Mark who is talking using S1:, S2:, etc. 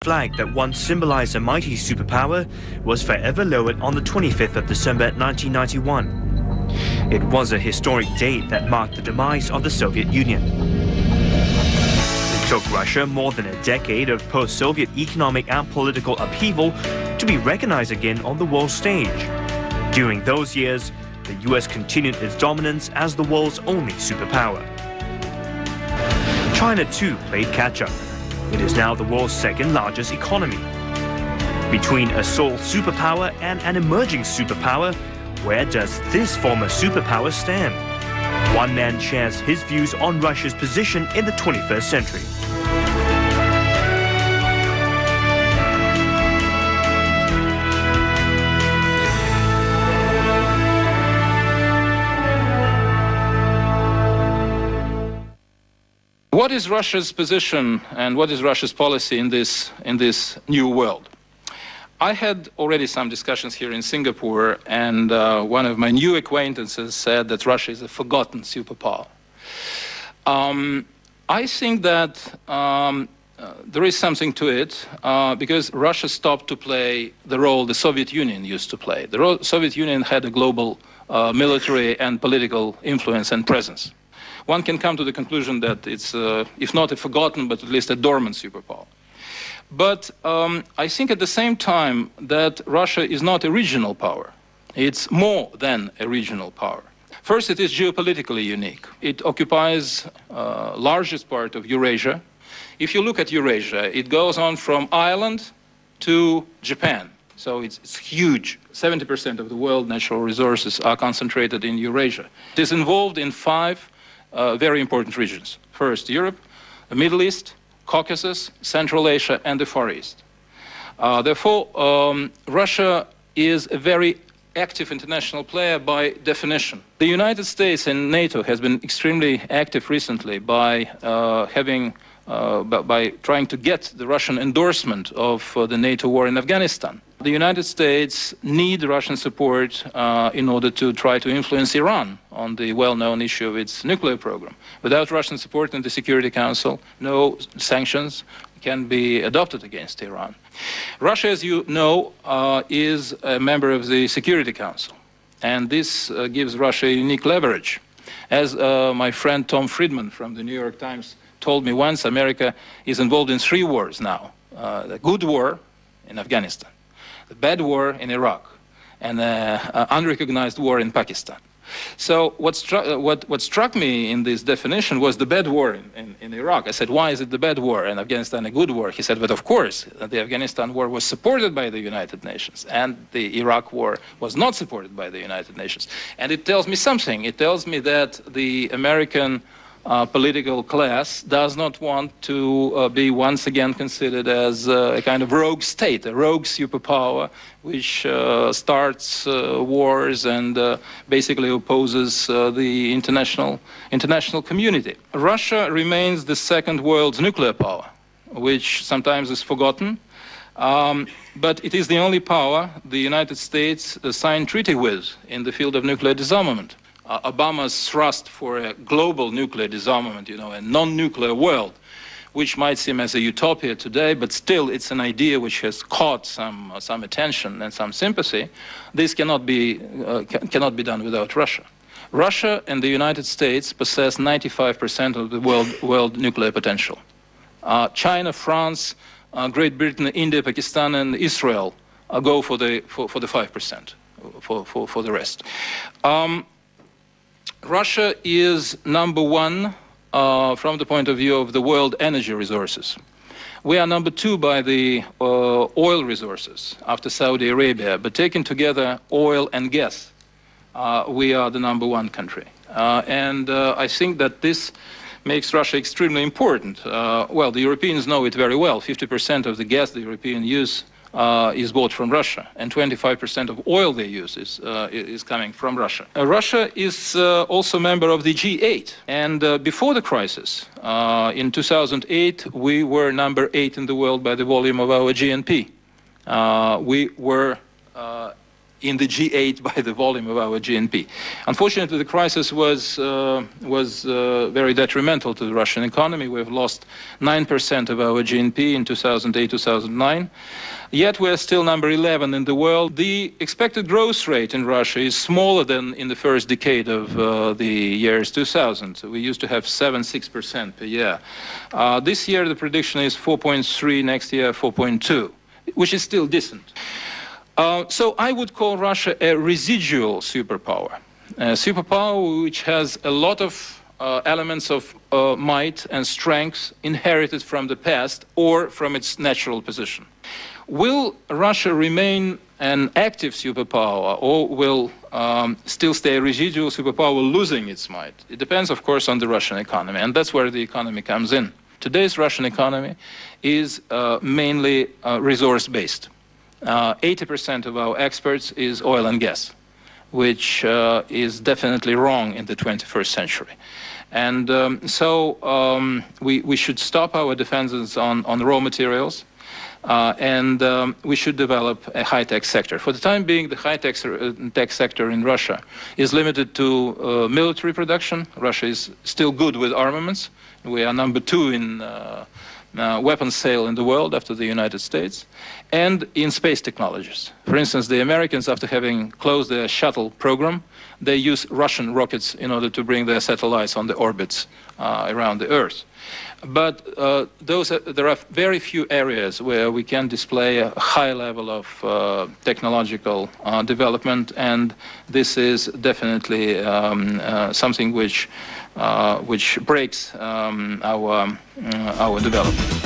S1: flag that once symbolized a mighty superpower was forever lowered on the 25th of December 1991. It was a historic date that marked the demise of the Soviet Union. It took Russia more than a decade of post-Soviet economic and political upheaval to be recognized again on the world stage. During those years, the US continued its dominance as the world's only superpower. China too played catch-up. It is now the world's second largest economy. Between a sole superpower and an emerging superpower, where does this former superpower stand? One man shares his views on Russia's position in the 21st century.
S2: What is Russia's position and what is Russia's policy in this new world? I had already some discussions here in Singapore, and one of my new acquaintances said that Russia is a forgotten superpower. I think that there is something to it because Russia stopped to play the role the Soviet Union used to play. The Soviet Union had a global military and political influence and presence. One can come to the conclusion that it's, if not a forgotten, but at least a dormant superpower. But I think at the same time that Russia is not a regional power. It's more than a regional power. First, it is geopolitically unique. It occupies largest part of Eurasia. If you look at Eurasia, it goes on from Ireland to Japan. So it's huge. 70% of the world's natural resources are concentrated in Eurasia. It is involved in 5 very important regions. First, Europe, the Middle East, Caucasus, Central Asia, and the Far East. Therefore, Russia is a very active international player by definition. The United States and NATO has been extremely active recently by trying to get the Russian endorsement of the NATO war in Afghanistan. The United States need Russian support in order to try to influence Iran on the well-known issue of its nuclear program. Without Russian support in the Security Council, no sanctions can be adopted against Iran. Russia, as you know, is a member of the Security Council, and this gives Russia unique leverage. As my friend Tom Friedman from the New York Times told me once, America is involved in 3 wars now. The good war in Afghanistan, the bad war in Iraq, and the unrecognized war in Pakistan. So what struck me in this definition was the bad war in Iraq. I said, why is it the bad war and Afghanistan a good war? He said, but of course, the Afghanistan war was supported by the United Nations, and the Iraq war was not supported by the United Nations. And it tells me something. It tells me that the American political class does not want to be once again considered as a kind of rogue state, a rogue superpower which starts wars and basically opposes the international community. Russia remains the second world's nuclear power, which sometimes is forgotten, but it is the only power the United States signed treaty with in the field of nuclear disarmament. Obama's thrust for a global nuclear disarmament, a non-nuclear world, which might seem as a utopia today, but still it's an idea which has caught some attention and some sympathy. This cannot be done without Russia. Russia and the United States possess 95% of the world nuclear potential. China, France, Great Britain, India, Pakistan, and Israel go for the 5%, for the rest. Russia is number 1 from the point of view of the world energy resources. We are number 2 by the oil resources after Saudi Arabia, but taken together oil and gas, we are the number 1 country. And I think that this makes Russia extremely important. Well, the Europeans know it very well. 50% of the gas the Europeans use is bought from Russia, and 25% of oil they use is coming from Russia. Russia is also a member of the G8, and before the crisis, in 2008, we were number 8 in the world by the volume of our GNP. We were in the G8 by the volume of our GNP. Unfortunately, the crisis was very detrimental to the Russian economy. We've lost 9% of our GNP in 2008-2009. Yet we're still number 11 in the world. The expected growth rate in Russia is smaller than in the first decade of the years 2000. So we used to have 7-6% per year. This year the prediction is 4.3, next year 4.2, which is still decent. So I would call Russia a residual superpower. A superpower which has a lot of elements of might and strength inherited from the past or from its natural position. Will Russia remain an active superpower, or will still stay a residual superpower losing its might? It depends, of course, on the Russian economy, and that's where the economy comes in. Today's Russian economy is mainly resource-based. 80% of our exports is oil and gas, which is definitely wrong in the 21st century. And we should stop our dependence on raw materials. And we should develop a high-tech sector. For the time being, the high-tech tech sector in Russia is limited to military production. Russia is still good with armaments. We are number 2 in weapons sale in the world after the United States, and in space technologies. For instance, the Americans, after having closed their shuttle program, they use Russian rockets in order to bring their satellites on the orbits around the Earth. But there are very few areas where we can display a high level of technological development, and this is definitely something which breaks our development.